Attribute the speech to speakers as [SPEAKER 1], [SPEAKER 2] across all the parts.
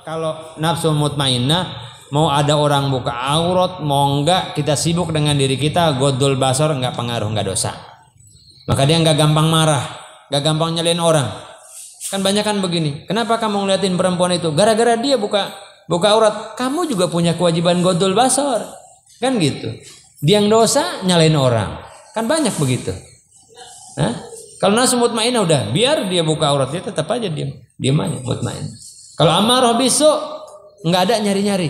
[SPEAKER 1] Kalau nafsu mutmainnah, mau ada orang buka aurat, mau enggak, kita sibuk dengan diri kita, godul basor enggak pengaruh, enggak dosa. Maka dia enggak gampang marah, enggak gampang nyalain orang. Kan banyak kan begini, kenapa kamu ngeliatin perempuan itu? Gara-gara dia buka aurat, kamu juga punya kewajiban godul basor. Kan gitu. Dia yang dosa nyalain orang. Kan banyak begitu. Hah? Kalau nafsu mutmainnah udah, biar dia buka aurat, dia tetap aja diam aja mutmainnah. Kalau amarah bisu nggak ada nyari-nyari,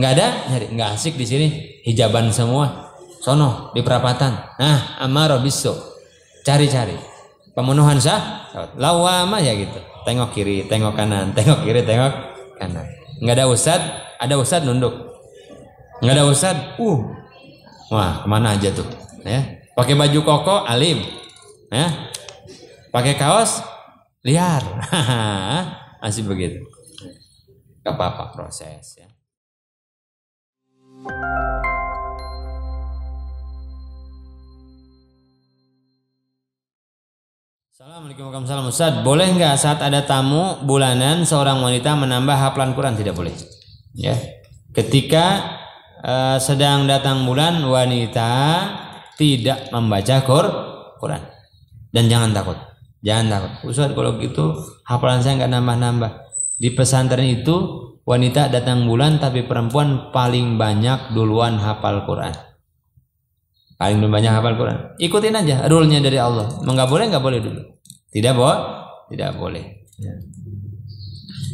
[SPEAKER 1] nggak asik di sini, hijaban semua, sono di perapatan. Nah, amarah bisu, cari-cari, pemenuhan sah, lawama ya gitu, tengok kiri, tengok kanan, tengok kiri, tengok kanan. Nggak ada ustad nunduk, nggak ada ustad, wah kemana aja tuh, ya, pakai baju koko alim, ya, pakai kaos liar. Masih begitu. Gak apa-apa, proses ya. Assalamualaikum warahmatullahi wabarakatuh. Ustaz, boleh nggak saat ada tamu bulanan seorang wanita menambah hafalan Quran? Tidak boleh. Ya. Ketika sedang datang bulan, wanita tidak membaca Quran. Dan jangan takut. Ustaz, kalau gitu hafalan saya nggak nambah-nambah. Di pesantren itu wanita datang bulan tapi perempuan paling banyak duluan hafal Quran. Paling banyak hafal Quran. Ikutin aja rule-nya dari Allah. Nggak boleh dulu. Tidak boleh. Ya.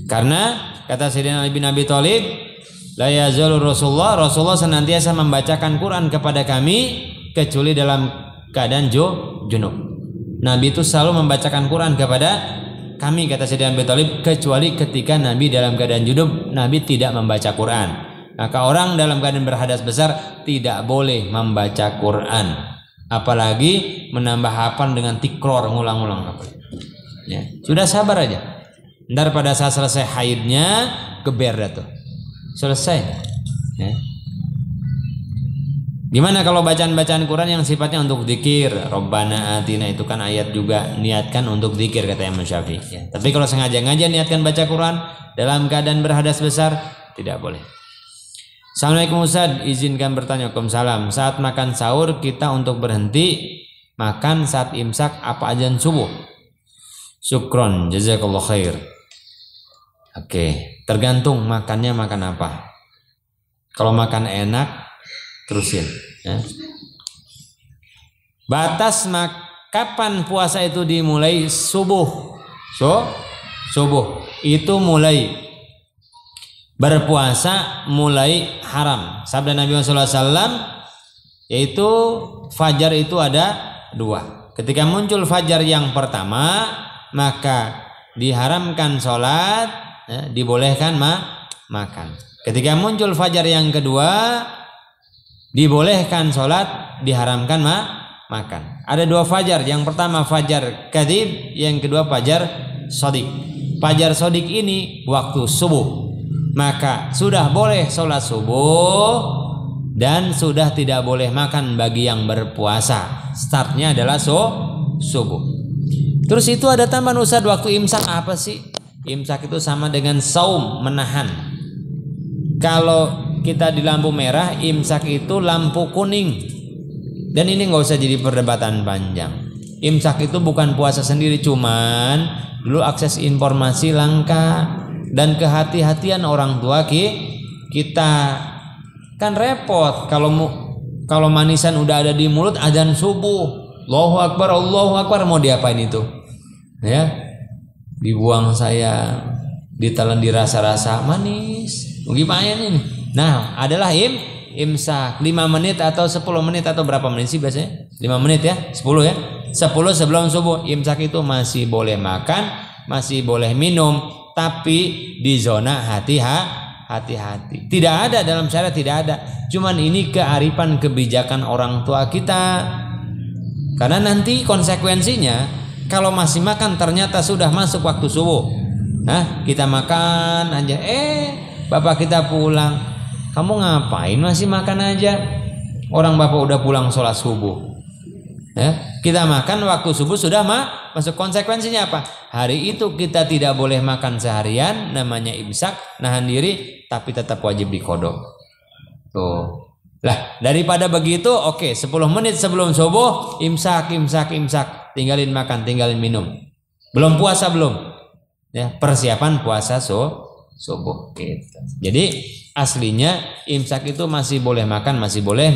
[SPEAKER 1] Karena kata Sayyidina Ali bin Abi Thalib, la yazalu Rasulullah senantiasa membacakan Quran kepada kami kecuali dalam keadaan junub. Nabi itu selalu membacakan Quran kepada kami, kata Sayyidina Abi Thalib, kecuali ketika Nabi dalam keadaan junub, Nabi tidak membaca Quran. Maka orang dalam keadaan berhadas besar tidak boleh membaca Quran, apalagi menambah hafal dengan tikror, ngulang-ngulang. Ya, sudah sabar aja. Ntar pada saat selesai haidnya geber dah tuh. Selesai. Ya. Gimana kalau bacaan-bacaan Quran yang sifatnya untuk zikir? Rabbana atina, itu kan ayat juga, niatkan untuk zikir kata Imam Syafi'i. Ya. Tapi kalau sengaja-ngaja niatkan baca Quran dalam keadaan berhadas besar, tidak boleh. Assalamualaikum Ustaz, izinkan bertanya. Waalaikumsalam. Saat makan sahur kita untuk berhenti makan saat imsak apa azan subuh? Syukron, jazakallah khair. Oke, tergantung makannya makan apa. Kalau makan enak terusin ya. Batas kapan puasa itu dimulai? Subuh itu mulai berpuasa, mulai haram. Sabda Nabi SAW yaitu fajar itu ada dua. Ketika muncul fajar yang pertama maka diharamkan sholat, ya, dibolehkan makan. Ketika muncul fajar yang kedua dibolehkan sholat, diharamkan makan. Ada dua fajar. Yang pertama fajar kadzib, yang kedua fajar shadiq. Fajar shadiq ini waktu subuh, maka sudah boleh sholat subuh dan sudah tidak boleh makan bagi yang berpuasa. Startnya adalah subuh. Terus itu ada tambahan Ustaz, waktu imsak apa sih? Imsak itu sama dengan saum, menahan. Kalau kita di lampu merah, imsak itu lampu kuning. Dan ini nggak usah jadi perdebatan panjang. Imsak itu bukan puasa sendiri, cuman dulu akses informasi langka dan kehati-hatian orang tua kita kan repot kalau manisan udah ada di mulut, azan subuh, Allahu Akbar, mau diapain itu? Ya, dibuang saya, ditelan dirasa-rasa manis. Gimana ini? Nah, adalah imsak 5 menit atau 10 menit atau berapa menit sih biasanya? 5 menit ya? 10 ya? 10 sebelum subuh. Imsak itu masih boleh makan, masih boleh minum, tapi di zona hati-hati. Tidak ada dalam syariat, tidak ada. Cuman ini kearifan kebijakan orang tua kita. Karena nanti konsekuensinya kalau masih makan ternyata sudah masuk waktu subuh. Nah, kita makan aja, bapak kita pulang. Kamu ngapain masih makan aja? Orang bapak udah pulang sholat subuh. Ya, kita makan waktu subuh sudah masuk. Konsekuensinya apa? Hari itu kita tidak boleh makan seharian, namanya imsak, nahan diri, tapi tetap wajib dikodok. Tuh. Lah, daripada begitu, oke, 10 menit sebelum subuh imsak, tinggalin makan, tinggalin minum. Belum puasa belum? Ya, persiapan puasa subuh gitu. Jadi aslinya imsak itu masih boleh makan, masih boleh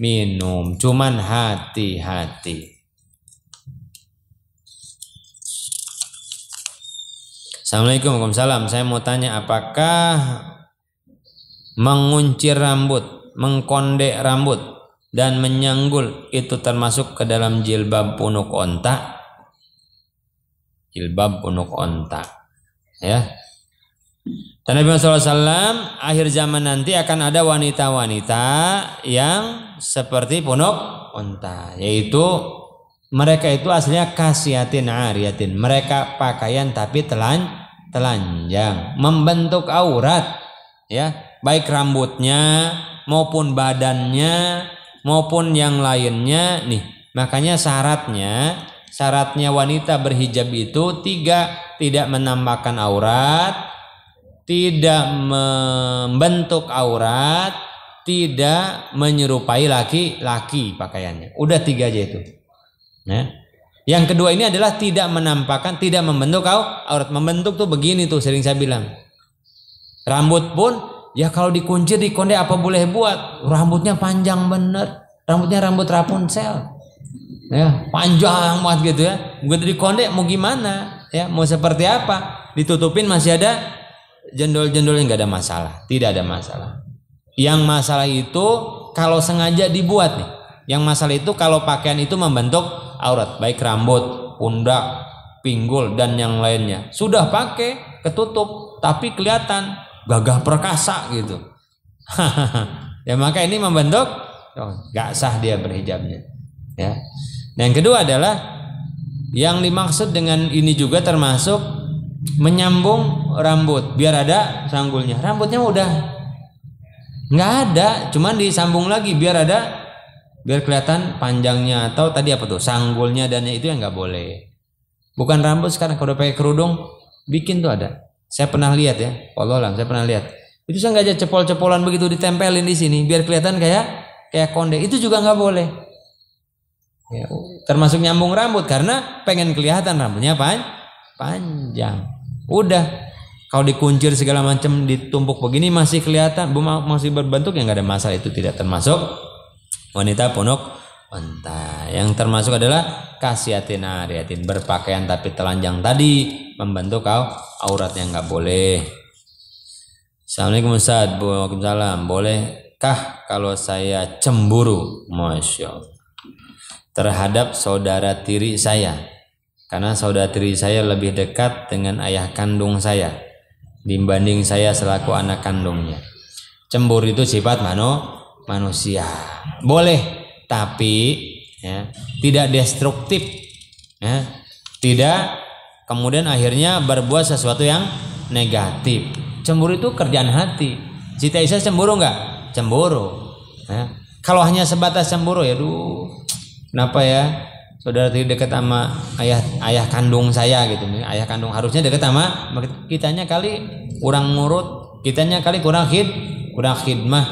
[SPEAKER 1] minum, cuman hati-hati. Assalamualaikum. Waalaikumsalam. Saya mau tanya, apakah menguncir rambut, mengkondek rambut dan menyanggul itu termasuk ke dalam jilbab punuk onta? Jilbab punuk onta, ya. Dan Nabi SAW, akhir zaman nanti akan ada wanita-wanita yang seperti punuk onta, yaitu mereka itu aslinya kasiatin ariatin, mereka pakaian tapi telanjang, membentuk aurat, ya, baik rambutnya maupun badannya maupun yang lainnya. Nih, makanya syaratnya wanita berhijab itu 3, tidak menampakkan aurat, tidak membentuk aurat, tidak menyerupai laki-laki pakaiannya. Udah 3 aja itu. Nah, yang kedua ini adalah tidak menampakkan, tidak membentuk aurat. Membentuk tuh begini tuh, sering saya bilang. Rambut pun ya kalau dikuncir, dikonde apa boleh buat. Rambutnya panjang bener, rambutnya rambut Rapunzel, ya panjang banget gitu ya. Begitu dikonde mau gimana? Ya mau seperti apa? Ditutupin masih ada jendol-jendolnya, nggak ada masalah, tidak ada masalah. Yang masalah itu kalau sengaja dibuat nih. Yang masalah itu kalau pakaian itu membentuk aurat, baik rambut, pundak, pinggul dan yang lainnya. Sudah pakai ketutup tapi kelihatan gagah perkasa gitu. Ya maka ini membentuk, nggak sah dia berhijabnya. Ya. Yang kedua adalah yang dimaksud dengan ini juga termasuk menyambung rambut biar ada sanggulnya. Rambutnya udah nggak ada, cuman disambung lagi biar kelihatan panjangnya, atau tadi apa tuh sanggulnya, dan itu yang nggak boleh. Bukan rambut sekarang kalau udah pakai kerudung bikin tuh ada. Saya pernah lihat ya, wallahualam saya pernah lihat. Itu sengaja cepol-cepolan begitu ditempelin di sini biar kelihatan kayak konde. Itu juga nggak boleh. Ya, termasuk nyambung rambut karena pengen kelihatan rambutnya panjang. Udah, kalau dikuncir segala macam ditumpuk begini masih kelihatan, masih berbentuk, ya nggak ada masalah, itu tidak termasuk wanita punuk onta. Yang termasuk adalah kasiatin ariatin, berpakaian tapi telanjang tadi, membentuk aurat yang nggak boleh. Assalamualaikum Ustaz. Waalaikumsalam. Bolehkah kalau saya cemburu, Masya Allah, terhadap saudara tiri saya, karena saudara tiri saya lebih dekat dengan ayah kandung saya dibanding saya selaku anak kandungnya? Cemburu itu sifat manusia. Boleh, tapi ya, tidak destruktif, ya, tidak kemudian akhirnya berbuat sesuatu yang negatif. Cemburu itu kerjaan hati. Siti Aisyah cemburu nggak? Cemburu. Ya. Kalau hanya sebatas cemburu, ya kenapa ya saudara tiri dekat sama ayah kandung saya gitu. Ayah kandung harusnya dekat sama kitanya, kali kurang ngurut, kitanya kali kurang khidmah.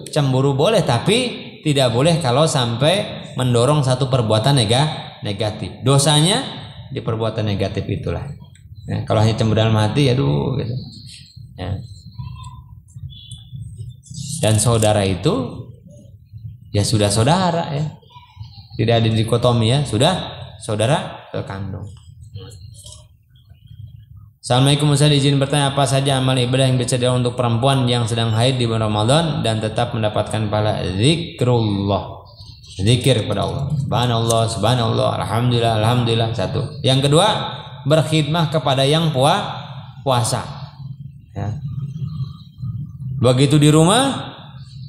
[SPEAKER 1] Cemburu boleh, tapi tidak boleh kalau sampai mendorong satu perbuatan negatif. Dosanya di perbuatan negatif itulah. Ya, kalau hanya cemburu dalam hati, gitu. Ya. Dan saudara itu ya sudah saudara, ya. Tidak ada dikotomi, ya, sudah saudara terkandung. Assalamualaikum, saya izin bertanya, apa saja amal ibadah yang bisa dilakukan untuk perempuan yang sedang haid di bulan Ramadan dan tetap mendapatkan pahala zikrullah, zikir kepada Allah, subhanallah, alhamdulillah. Satu. Yang kedua, berkhidmah kepada yang puasa. Ya. Begitu di rumah,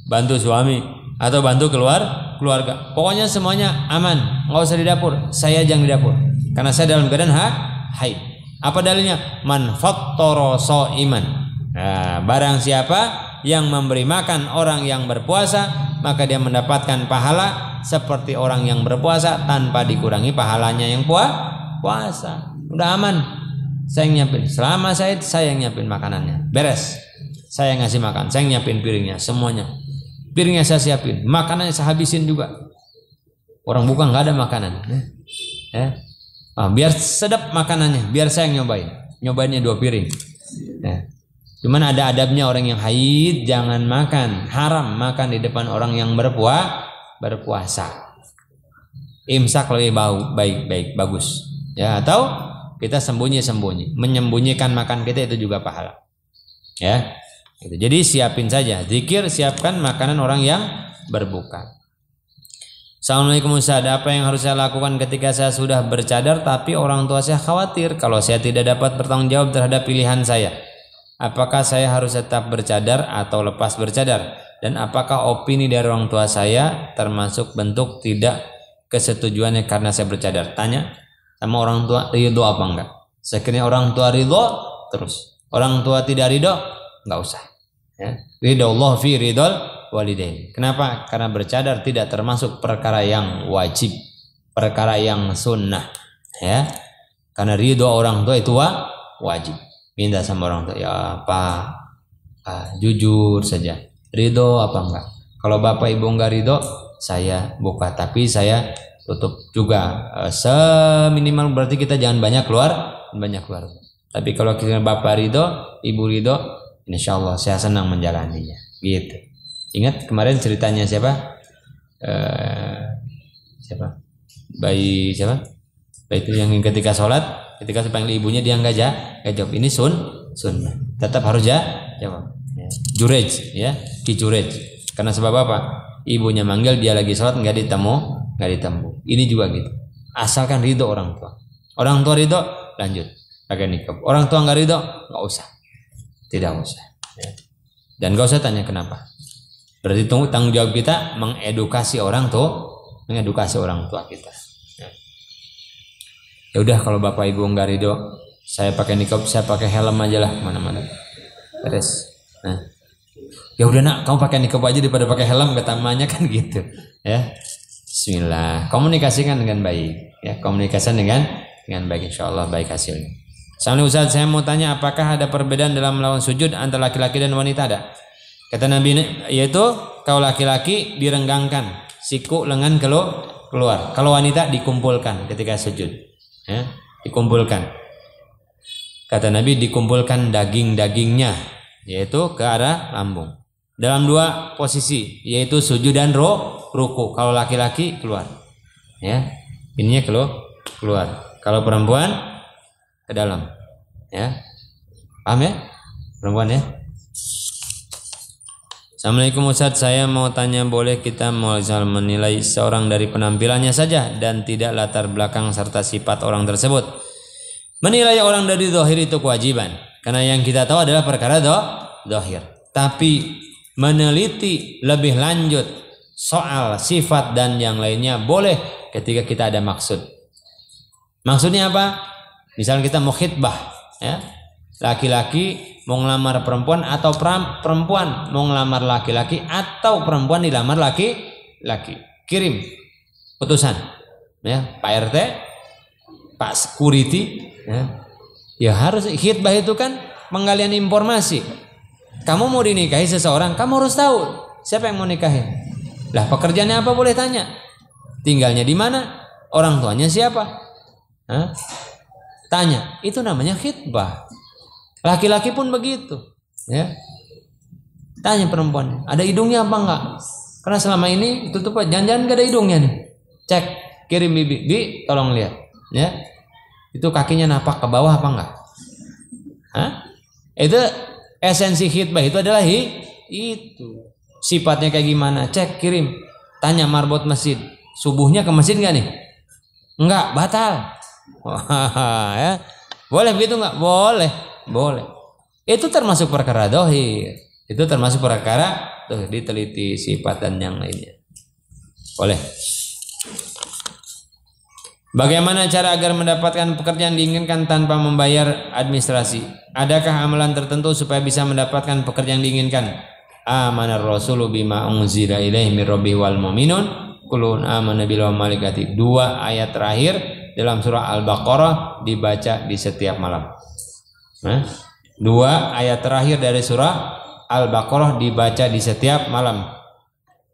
[SPEAKER 1] bantu suami atau bantu keluarga. Pokoknya semuanya aman, nggak usah di dapur. Saya jangan di dapur karena saya dalam keadaan haid. Apa dalilnya? Man fattara shaiman. Nah, barang siapa yang memberi makan orang yang berpuasa, maka dia mendapatkan pahala seperti orang yang berpuasa tanpa dikurangi pahalanya yang puasa. Udah aman. Saya nyiapin. Selama saya nyiapin makanannya. Beres. Saya ngasih makan. Saya nyiapin piringnya semuanya. Piringnya saya siapin. Makanannya saya habisin juga. Orang buka nggak ada makanan. Biar sedap makanannya. Biar saya nyobain. Nyobainnya 2 piring. Cuman ada adabnya orang yang haid jangan makan. Haram makan di depan orang yang berpuasa. Imsak lebih baik bagus. Ya, atau kita sembunyi-sembunyi. Menyembunyikan makan kita itu juga pahala. Ya. Gitu. Jadi siapin saja. Zikir, siapkan makanan orang yang berbuka. Assalamualaikum Ustaz, apa yang harus saya lakukan ketika saya sudah bercadar tapi orang tua saya khawatir kalau saya tidak dapat bertanggung jawab terhadap pilihan saya? Apakah saya harus tetap bercadar atau lepas bercadar? Dan apakah opini dari orang tua saya termasuk bentuk tidak kesetujuannya karena saya bercadar? Tanya sama orang tua, ridho apa enggak? Sekiranya orang tua ridho, terus. Orang tua tidak ridho, enggak usah. Ya. Ridho Allah fi ridhol walidain. Kenapa? Karena bercadar tidak termasuk perkara yang wajib, perkara yang sunnah. Ya. Karena ridho orang tua itu wajib. Minta sama orang tua, ya Pak, jujur saja. Ridho apa enggak? Kalau bapak ibu enggak ridho, saya buka, tapi saya tutup juga. Seminimal berarti kita jangan banyak keluar. Tapi kalau kita bapak ridho, ibu ridho, insya Allah saya senang menjalaninya. Gitu. Ingat kemarin ceritanya siapa? Bayi siapa? Bayi itu yang ketika sholat. Ketika dipanggil ibunya dia nggak jawab. Ini sunnah. Tetap harus jawab. Jurej, ya, Ki Jurej. Karena sebab apa? Ibunya manggil dia lagi sholat nggak ditemu. Ini juga gitu. Asalkan ridho orang tua. Orang tua ridho, lanjut pakai nikab. Orang tua nggak ridho, nggak usah. Tidak usah. Dan nggak usah tanya kenapa. Berarti tanggung jawab kita mengedukasi orang tua kita. Ya udah kalau bapak ibu enggak ridho, saya pakai nikab, saya pakai helm aja lah mana-mana. Beres. Nah, ya udah nak, kamu pakai nikab aja daripada pakai helm, ketamanya kan gitu. Ya, Bismillah. Komunikasikan dengan baik. Ya, komunikasikan dengan baik, insya Allah baik hasilnya. Assalamualaikum Ustaz, saya mau tanya apakah ada perbedaan dalam melawan sujud antara laki-laki dan wanita? Ada. Kata Nabi, yaitu kalau laki-laki direnggangkan, siku lengan keluar. Kalau wanita dikumpulkan ketika sujud. Ya, dikumpulkan. Kata Nabi dikumpulkan daging-dagingnya, yaitu ke arah lambung. Dalam 2 posisi, yaitu sujud dan ruku. Kalau laki-laki keluar, ya, ininya keluar. Kalau perempuan ke dalam, ya. Paham ya, perempuan ya? Assalamualaikum Ustaz, saya mau tanya boleh kita menilai seorang dari penampilannya saja dan tidak latar belakang serta sifat orang tersebut? Menilai orang dari zahir itu kewajiban, karena yang kita tahu adalah perkara zahir. Tapi meneliti lebih lanjut soal sifat dan yang lainnya boleh ketika kita ada maksud. Maksudnya apa? Misalnya kita mau khitbah, ya. Laki-laki mau ngelamar perempuan atau perempuan mau ngelamar laki-laki atau perempuan dilamar laki-laki. Kirim putusan, ya, Pak RT, Pak Security, ya harus khitbah itu kan penggalian informasi. Kamu mau dinikahi seseorang, kamu harus tahu siapa yang mau nikahin. Lah pekerjaannya apa boleh tanya. Tinggalnya di mana? Orang tuanya siapa? Tanya. Itu namanya khitbah. Laki-laki pun begitu, ya. Tanya perempuan, ada hidungnya apa enggak? Karena selama ini tutup, jangan-jangan gak ada hidungnya nih. Cek, kirim bibi, tolong lihat, ya. Itu kakinya napak ke bawah apa enggak? Itu esensi khitbah itu adalah itu. Sifatnya kayak gimana? Cek, kirim. Tanya marbot masjid, subuhnya ke masjid enggak nih? Enggak, batal. Ya. Boleh begitu enggak? Boleh. Itu termasuk perkara zahir. Itu termasuk perkara tuh diteliti sifat dan yang lainnya. Boleh. Bagaimana cara agar mendapatkan pekerjaan diinginkan tanpa membayar administrasi? Adakah amalan tertentu supaya bisa mendapatkan pekerjaan diinginkan? Amanar rasulu bima unzila ilaihi mir rabbihi wal mu'minun Kulun amana billahi wa malaikati. 2 ayat terakhir dalam surah Al-Baqarah dibaca di setiap malam. 2 ayat terakhir dari surah Al-Baqarah dibaca di setiap malam.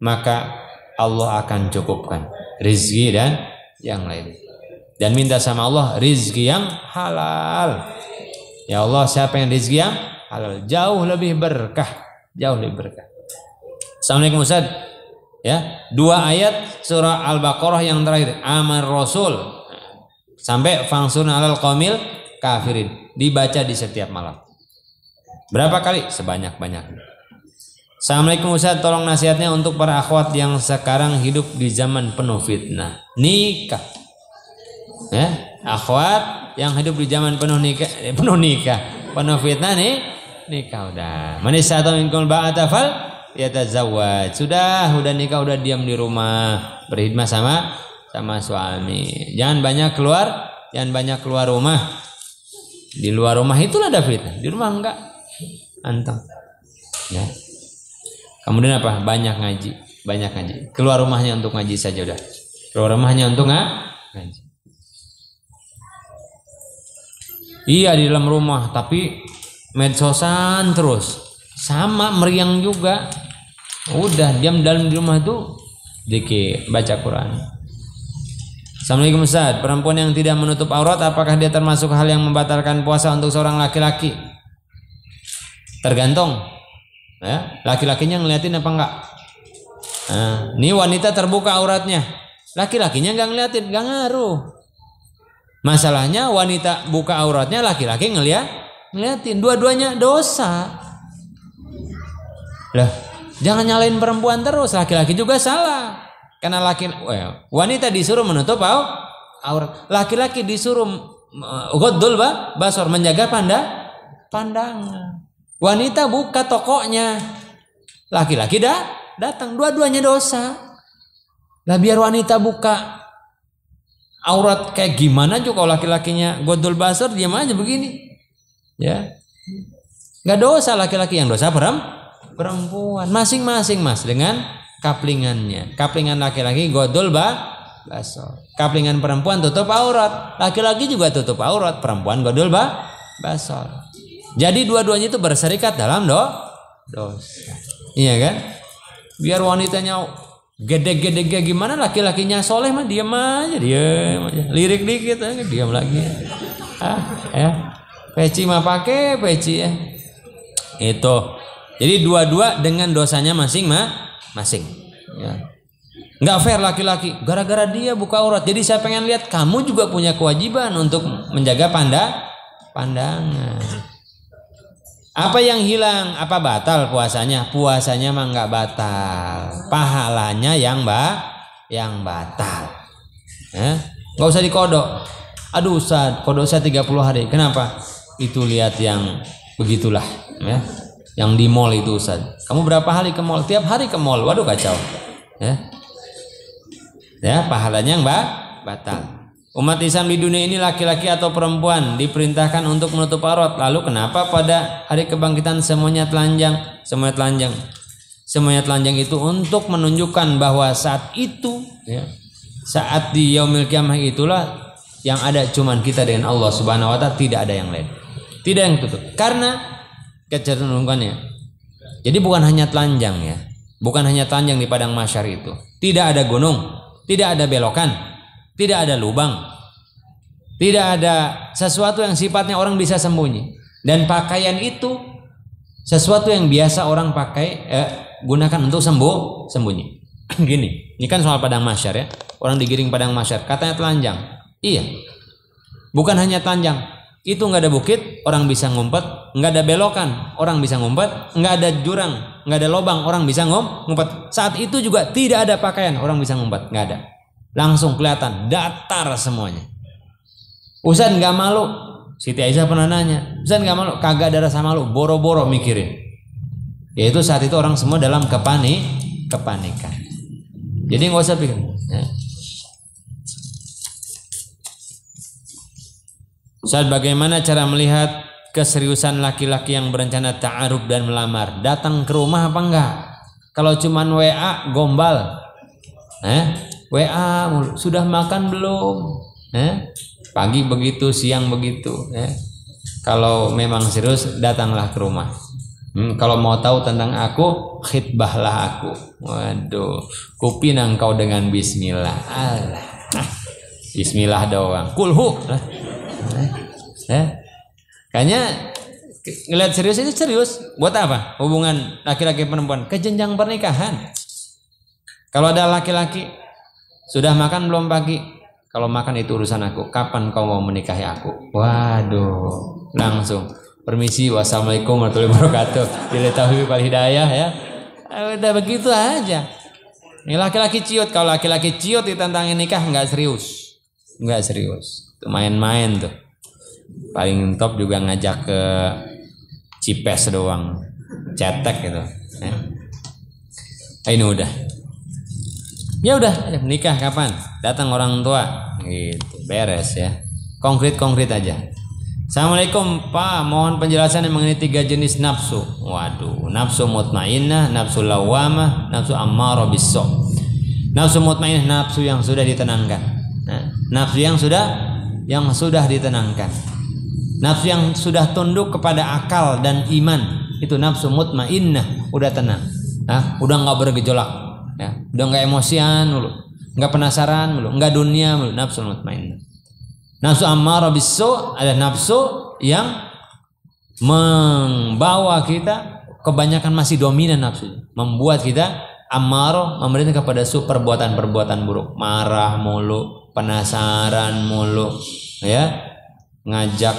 [SPEAKER 1] Maka Allah akan cukupkan rizki dan yang lain. Dan minta sama Allah rizki yang halal. Ya Allah, siapa yang rizki yang halal jauh lebih berkah, jauh lebih berkah. Assalamualaikum Ustaz. Ya, 2 ayat surah Al-Baqarah yang terakhir, Amar Rasul sampai fangsurna alal qaumil kafirin, dibaca di setiap malam. Berapa kali? Sebanyak-banyaknya. Assalamualaikum Ustaz, tolong nasihatnya untuk para akhwat yang sekarang hidup di zaman penuh fitnah. Nikah. Ya, akhwat yang hidup di zaman penuh fitnah nih, nikah udah. Man istata minkum ba'ata fal yatazawwaj. Sudah nikah, udah diam di rumah, berkhidmat sama suami. Jangan banyak keluar rumah. Di luar rumah itulah ada fitnah, di rumah enggak. Anteng. Ya. Kemudian apa? Banyak ngaji. Keluar rumahnya untuk ngaji saja udah. Keluar rumahnya untuk ngaji. Iya di dalam rumah, tapi medsosan terus. Sama meriang juga. Udah diam dalam di rumah itu dikit baca Quran. Assalamualaikum Ustaz, perempuan yang tidak menutup aurat apakah dia termasuk hal yang membatalkan puasa untuk seorang laki-laki? Tergantung. Ya, laki-lakinya ngeliatin apa enggak? Ini wanita terbuka auratnya, laki-lakinya enggak ngeliatin, enggak ngaruh. Masalahnya wanita buka auratnya, laki-laki ngeliatin, dua-duanya dosa. Lah, jangan nyalain perempuan terus, laki-laki juga salah. Karena wanita disuruh menutup aurat, laki-laki disuruh ghaddul basar, menjaga pandangan. Wanita buka tokonya, laki-laki datang, dua-duanya dosa. Lah biar wanita buka aurat kayak gimana juga kalau laki-lakinya ghaddul basar diam aja begini. Ya. Enggak dosa laki-laki, yang dosa perempuan. Masing-masing Mas dengan kaplingannya. Kaplingan laki-laki ghaddul basar. Kaplingan perempuan tutup aurat. Laki-laki juga tutup aurat, perempuan ghaddul basar. Jadi dua-duanya itu berserikat dalam dosa. Iya kan? Biar wanitanya gede-gede gimana, laki-lakinya soleh mah diam aja. Lirik dikit aja diam lagi. Peci mah pakai peci ya. Itu. Jadi dua-dua dengan dosanya masing-masing. Ya. Nggak fair laki-laki. Gara-gara dia buka aurat. Jadi saya pengen lihat kamu juga punya kewajiban untuk menjaga pandangan. Apa yang hilang? Apa batal puasanya? Puasanya mah nggak batal. Pahalanya yang batal. Nggak usah dikodok. Aduh Ustaz, kodok saya 30 hari. Kenapa? Itu lihat yang begitulah. Ya. Yang di mall itu Ustaz. Kamu berapa hari ke mall? Tiap hari ke mall. Waduh kacau. Ya, pahalanya yang batal. Umat Islam di dunia ini laki-laki atau perempuan diperintahkan untuk menutup aurat. Lalu kenapa pada hari kebangkitan semuanya telanjang? Semuanya telanjang itu untuk menunjukkan bahwa saat itu, ya, saat di yaumil kiamah itulah yang ada cuman kita dengan Allah Subhanahu wa taala, tidak ada yang lain. Tidak yang tutup. Karena kecenderungannya. Jadi bukan hanya telanjang ya. Bukan hanya telanjang di padang mahsyar itu. Tidak ada gunung, tidak ada belokan, tidak ada lubang, tidak ada sesuatu yang sifatnya orang bisa sembunyi. Dan pakaian itu sesuatu yang biasa orang pakai, gunakan untuk sembunyi. Gini, ini kan soal padang mahsyar ya. Orang digiring padang mahsyar, katanya telanjang. Iya, bukan hanya telanjang. Itu nggak ada bukit, orang bisa ngumpet. Nggak ada belokan, orang bisa ngumpet. Nggak ada jurang, nggak ada lubang, orang bisa ngumpet. Saat itu juga tidak ada pakaian, orang bisa ngumpet. Nggak ada. Langsung kelihatan datar semuanya. Ustaz nggak malu? Siti Aisyah pernah nanya, Ustaz nggak malu? Kagak ada rasa malu, boro-boro mikirin. Yaitu saat itu orang semua dalam kepanikan. Jadi nggak usah pikir. Ya. Ustaz, bagaimana cara melihat keseriusan laki-laki yang berencana ta'aruf dan melamar? Datang ke rumah apa enggak? Kalau cuman WA gombal, WA mulu, sudah makan belum? Pagi begitu, siang begitu. Kalau memang serius, datanglah ke rumah. Kalau mau tahu tentang aku, khitbahlah aku. Waduh, kupinang kau dengan bismillah. Bismillah doang. Kulhu. Kayaknya ngeliat serius itu serius. Buat apa? Hubungan laki-laki perempuan ke jenjang pernikahan. Kalau ada laki-laki sudah makan belum pagi? Kalau makan itu urusan aku. Kapan kau mau menikahi aku? Waduh, langsung. Permisi, wassalamualaikum warahmatullahi wabarakatuh. Bila taufiq wal hidayah ya. Udah begitu aja. Ini laki-laki ciut. Kalau laki-laki ciut ditantangin nikah nggak serius, nggak serius. Itu main-main tuh. Paling top juga ngajak ke Cipes doang, cetek gitu. Ini udah. Ya udah, nikah kapan? Datang orang tua, gitu. Beres ya. Konkret aja. Assalamualaikum Pak, mohon penjelasan mengenai 3 jenis nafsu. Waduh, nafsu mutmainnah, nafsu lawamah, nafsu ammarah bis-su'. Nafsu mutmainnah, nafsu yang sudah ditenangkan. Nafsu yang sudah ditenangkan. Nafsu yang sudah tunduk kepada akal dan iman, itu nafsu mutmainnah, udah tenang. Udah nggak bergejolak, ya. Udah nggak emosian mulu, nggak penasaran mulu, nggak dunia mulu, nafsu mutmainnah. Nafsu ammarah bis-su' ada nafsu yang membawa kita, kebanyakan masih dominan nafsu, membuat kita ammarah, memerintah kepada perbuatan-perbuatan buruk, marah mulu, penasaran mulu, ya, ngajak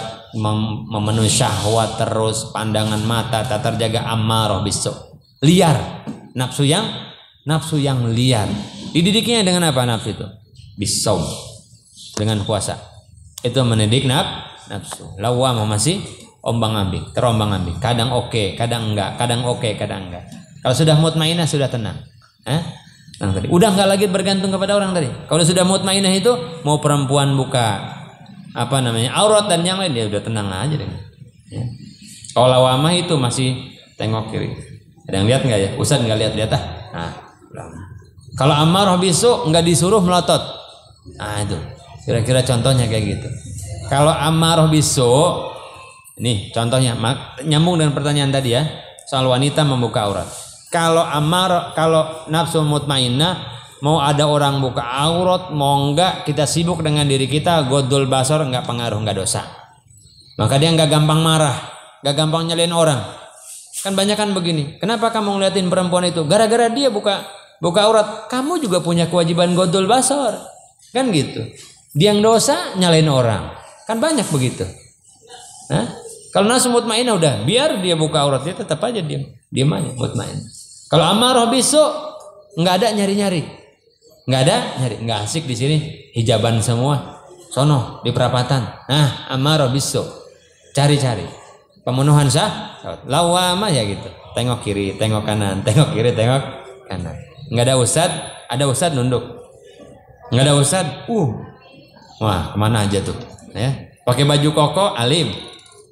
[SPEAKER 1] memenuhi syahwat terus, pandangan mata tak terjaga, ammarah bis-su', liar, nafsu yang liar. Dididiknya dengan apa nafsu itu? Bis-shaum, dengan puasa. Itu mendidik nafsu. Lawamah masih ombang-ambing, terombang-ambing. Kadang oke, kadang enggak, kadang oke, kadang enggak. Kalau sudah mutmainah sudah tenang. Tadi. Udah enggak lagi bergantung kepada orang tadi. Kalau sudah mutmainah itu mau perempuan buka aurat dan yang lain, dia udah tenang aja deh. Ya. Kalau lawamah itu masih tengok kiri. Ada yang lihat enggak ya? Ustaz enggak lihat Kalau ammarah bisu enggak disuruh melotot. Itu. Kira-kira contohnya kayak gitu. Kalau ammarah bisu, nih contohnya nyambung dengan pertanyaan tadi ya, soal wanita membuka aurat. Kalau nafsu mutmainnah, mau ada orang buka aurat, mau enggak, kita sibuk dengan diri kita, godul basor, enggak pengaruh, enggak dosa. Maka dia enggak gampang marah, enggak gampang nyalain orang. Kan banyak kan begini, kenapa kamu ngeliatin perempuan itu? Gara-gara dia buka aurat, kamu juga punya kewajiban godul basor. Kan gitu. Dia yang dosa nyalain orang, kan banyak begitu. Kalau nafsu mutmainnah udah, biar dia buka aurat, dia tetap aja diam aja, mutmainnah. Kalau ammarah bisu, nggak ada nyari-nyari, nggak asik di sini, hijaban semua, sono di perapatan. Ammarah bisu, cari-cari, pemenuhan lawamah ya gitu, tengok kiri, tengok kanan, tengok kiri, tengok kanan. Nggak ada ustad nunduk, nggak ada ustad, wah kemana aja tuh, ya. Pakai baju koko alim,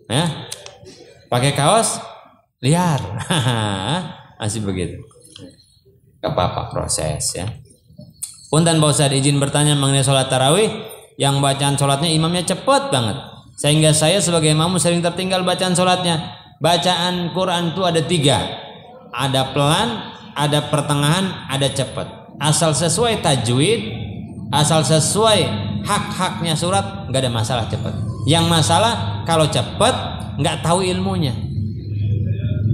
[SPEAKER 1] ya. Pakai kaos liar, masih begitu. Gak apa-apa, proses ya. Punten Pak Ustadz, izin bertanya mengenai sholat tarawih, yang bacaan sholatnya imamnya cepat banget, sehingga saya sebagai imam sering tertinggal bacaan sholatnya. Bacaan Quran itu ada 3, ada pelan, ada pertengahan, ada cepat. Asal sesuai tajwid, asal sesuai hak-haknya surat, nggak ada masalah cepat. Yang masalah kalau cepat nggak tahu ilmunya.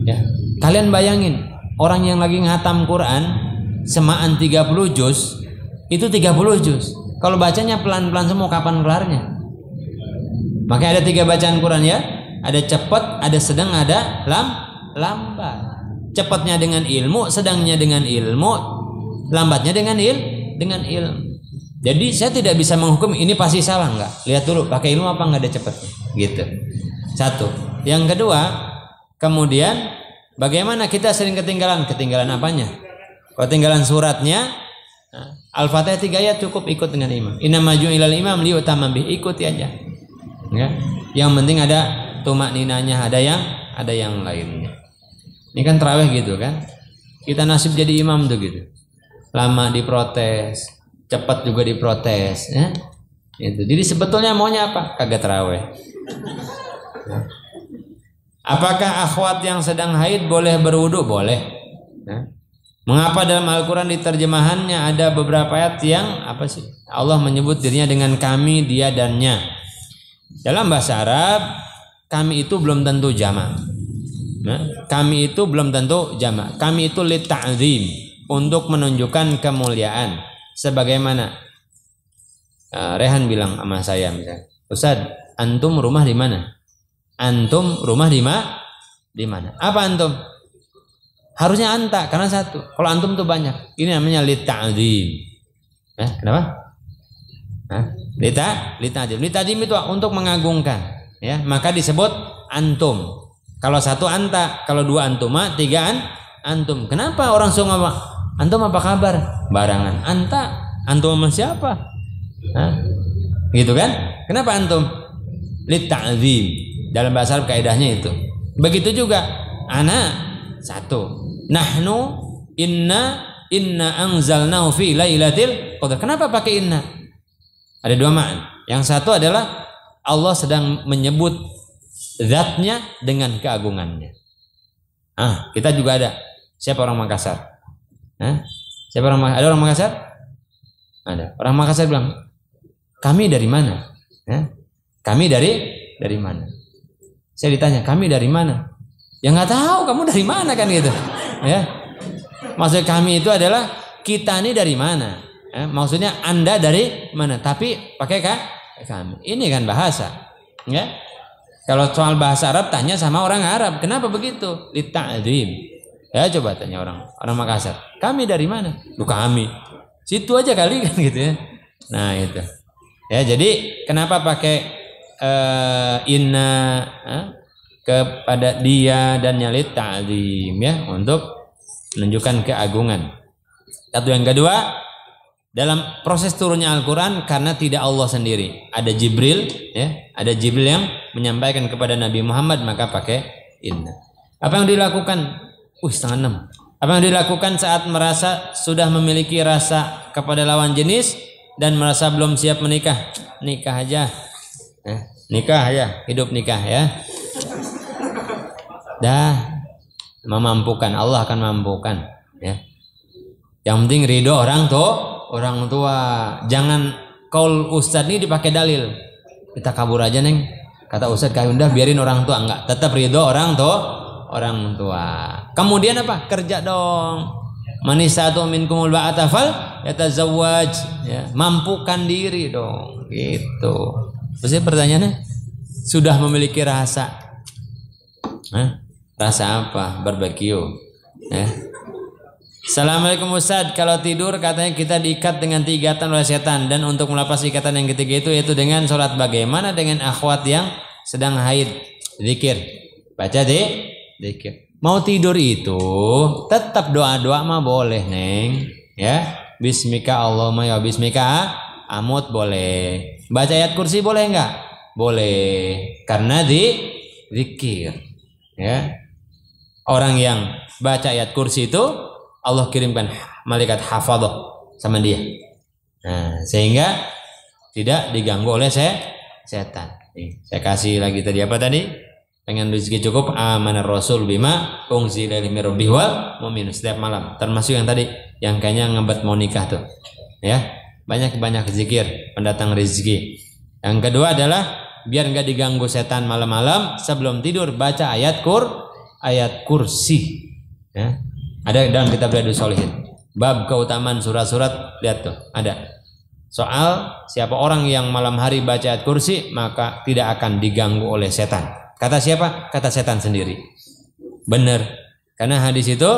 [SPEAKER 1] Ya, kalian bayangin orang yang lagi ngatam Quran semaan 30 juz, itu 30 juz. Kalau bacanya pelan-pelan semua, kapan kelarnya? Makanya ada 3 bacaan Quran ya, ada cepat, ada sedang, ada lambat. Cepatnya dengan ilmu, sedangnya dengan ilmu, lambatnya dengan ilmu. Jadi saya tidak bisa menghukum ini pasti salah, enggak. Lihat dulu pakai ilmu apa enggak ada cepatnya, gitu. Satu. Yang kedua, kemudian bagaimana kita sering ketinggalan apanya? Ketinggalan suratnya. Al-Fatihah 3 ayat cukup, ikut dengan imam. Innama ju'ilal imam liyutamma bih, ikuti aja. Ya. Yang penting ada tumakninanya, ada yang lainnya. Ini kan tarawih gitu kan. Kita nasib jadi imam tuh gitu. Lama diprotes. cepat juga diprotes, ya. Itu. Jadi sebetulnya maunya apa? Kagak taraweh. Apakah akhwat yang sedang haid boleh berwudu? Boleh. Ya. Mengapa dalam Al-Quran di terjemahannya ada beberapa ayat yang apa sih? Allah menyebut dirinya dengan kami, dia, dannya. Dalam bahasa Arab, kami itu belum tentu jamak. Nah, kami itu belum tentu jamak. Kami itu lit'azim, untuk menunjukkan kemuliaan. Sebagaimana Rehan bilang sama saya misalnya, Ustaz, antum rumah di mana? Antum rumah di mana? Apa antum? Harusnya anta karena satu. Kalau antum tuh banyak. Ini namanya lit'azim. Kenapa? Lit'azim. Lit'azim itu untuk mengagungkan. Ya, maka disebut antum. Kalau satu anta, kalau dua antuma, tiga antum. Kenapa orang suka ngomong antum apa kabar? Barangan. Antum sama siapa? Gitu kan? Kenapa antum? Lit'azim. Dalam bahasa Arab kaidahnya itu. Begitu juga ana satu. Nahnu inna anzalnahu fi lailatul qadar. Kenapa pakai inna? Ada dua makna. Yang satu adalah Allah sedang menyebut zatnya dengan keagungannya. Kita juga ada. Siapa orang Makassar? Siapa orang? Ada orang Makassar? Ada. Orang Makassar bilang, kami dari mana? Kami dari mana? Saya ditanya, kami dari mana? Ya nggak tahu, kamu dari mana kan gitu. Ya. Maksud kami itu adalah kita ini dari mana? Maksudnya Anda dari mana? Tapi pakai kami. Ini kan bahasa. Ya. Kalau soal bahasa Arab tanya sama orang Arab, kenapa begitu? Lit'adzim. Ya coba tanya orang Makassar. Kami dari mana? Kami. Situ aja kali kan gitu ya. Nah itu. Ya jadi kenapa pakai inna kepada dia dan nyalit ta'zim ya untuk menunjukkan keagungan. Satu yang kedua, dalam proses turunnya Al-Quran karena tidak Allah sendiri, ada Jibril ya, ada Jibril yang menyampaikan kepada Nabi Muhammad, maka pakai inna. Apa yang dilakukan? 5:30. Apa yang dilakukan saat merasa sudah memiliki rasa kepada lawan jenis dan merasa belum siap menikah? Nikah aja. Nikah ya, hidup nikah ya. Dah memampukan, Allah akan mampukan ya. Yang penting ridho orang tua. Jangan kaul ustadz ini dipakai dalil. Kita kabur aja neng. Kata ustadz kayak udah biarin orang tua, enggak. Tetap ridho orang tua. Kemudian apa? Kerja dong. Manisatu minkumul ba'ata fal yatazawwaj ya. Mampukan diri dong. Gitu. Terus pertanyaannya, sudah memiliki rasa? Rasa apa? Barbeque. Assalamualaikum Ustaz. Kalau tidur katanya kita diikat dengan 3 ikatan oleh setan, dan untuk melepas ikatan yang ketiga itu yaitu dengan sholat. Bagaimana dengan akhwat yang sedang haid? Zikir. Baca zikir. Mau tidur itu tetap doa-doa mah boleh neng ya. Bismika Allahumma ya bismika amut boleh. Baca ayat kursi boleh enggak? Boleh. Karena zikir ya. Orang yang baca ayat kursi itu Allah kirimkan malaikat hafadzah sama dia. Nah, sehingga tidak diganggu oleh setan. Nih, saya kasih lagi tadi apa tadi? Pengen rezeki cukup, amanar rasul bima unzila ilaihi mir rabbih wal mu'min, setiap malam. Termasuk yang tadi yang kayaknya ngebet mau nikah tuh. Ya. Banyak-banyak zikir pendatang rezeki. Yang kedua adalah biar enggak diganggu setan malam-malam, sebelum tidur baca ayat kursi. Ya. Ada dalam kitab Riyadhus Shalihin. Bab keutamaan surat-surat, lihat tuh, ada. Soal siapa orang yang malam hari baca ayat kursi, maka tidak akan diganggu oleh setan. Kata siapa? Kata setan sendiri. Benar. Karena hadis itu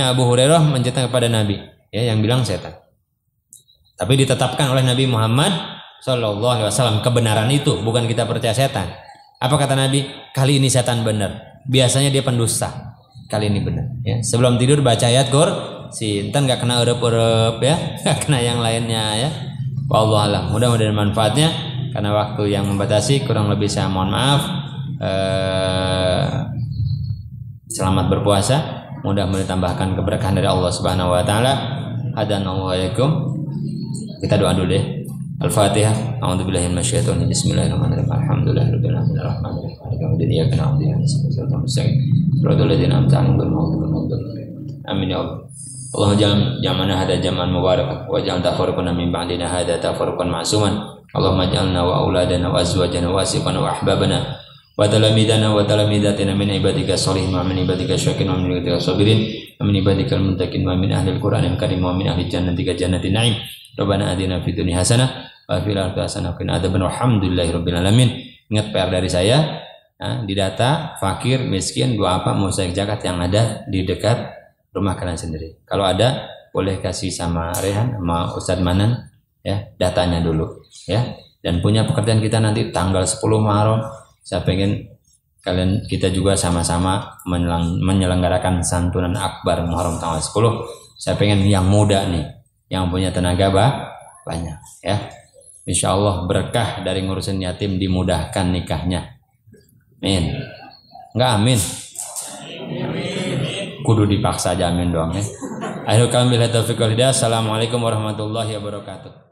[SPEAKER 1] Abu Hurairah menceritakan kepada Nabi, ya, yang bilang setan. Tapi ditetapkan oleh Nabi Muhammad SAW kebenaran itu, bukan kita percaya setan. Apa kata Nabi? Kali ini setan benar. Biasanya dia pendusta. Kali ini benar. Ya. Sebelum tidur baca ayat kursi. Entar nggak kena urep-urep ya, nggak kena yang lainnya ya. Wallahualam. Mudah-mudahan manfaatnya. Karena waktu yang membatasi, kurang lebih saya mohon maaf. Selamat berpuasa. Mudah-mudahan ditambahkan keberkahan dari Allah Subhanahu Wa Taala. hadanallahu wa iyyakum. Kita doa dulu deh. Al-Fatihah. A'udzubillahi minasyaitonir rajim. Bismillahirrahmanirrahim. Alhamdulillahirabbil alamin arrahmanir rahim. Maliki yaumiddin. Iyyaka na'budu wa iyyaka nasta'in. Ihdinas siratal ladzina an'amta 'alaihim ghairil maghdubi 'alaihim. Amin ya Allah. Allahumma ja'al jam'ana hada jam'an mubarakan wa ja'al tafarruqana min ba'dina hada tafarruqan ma'suman. Allahumma ja'alna wa auladana wa azwajana wa asifana wa ahbabana wa talamidana wa talamidatina min ibadika sholihin wa min ibadika syakirin wa min ibadika sabirin wa min ibadika muttaqin wa min ahli al-Qur'anil karim wa min ahli jannatika jannatin na'im. Rabbana atina fid dunya hasanah wa fil akhirati hasanah wa qina adzabannar. Alhamdulillahirabbil alamin. Ingat PR dari saya, di data fakir, miskin, dua apa mau saya zakat yang ada di dekat rumah kalian sendiri. Kalau ada boleh kasih sama Rehan sama Ustadz Manan ya, datanya dulu ya. Dan punya pekerjaan kita nanti tanggal 10 Muharram. Saya pengen kita juga sama-sama menyelenggarakan santunan akbar Muharram tanggal 10. Saya pengen yang muda nih, yang punya tenaga banyak ya. Insya Allah berkah dari ngurusin yatim dimudahkan nikahnya. Amin. Enggak amin? Kudu dipaksa aja amin doang ya. Akhirul kalam billahi taufiq wal hidayah. Assalamualaikum warahmatullahi wabarakatuh.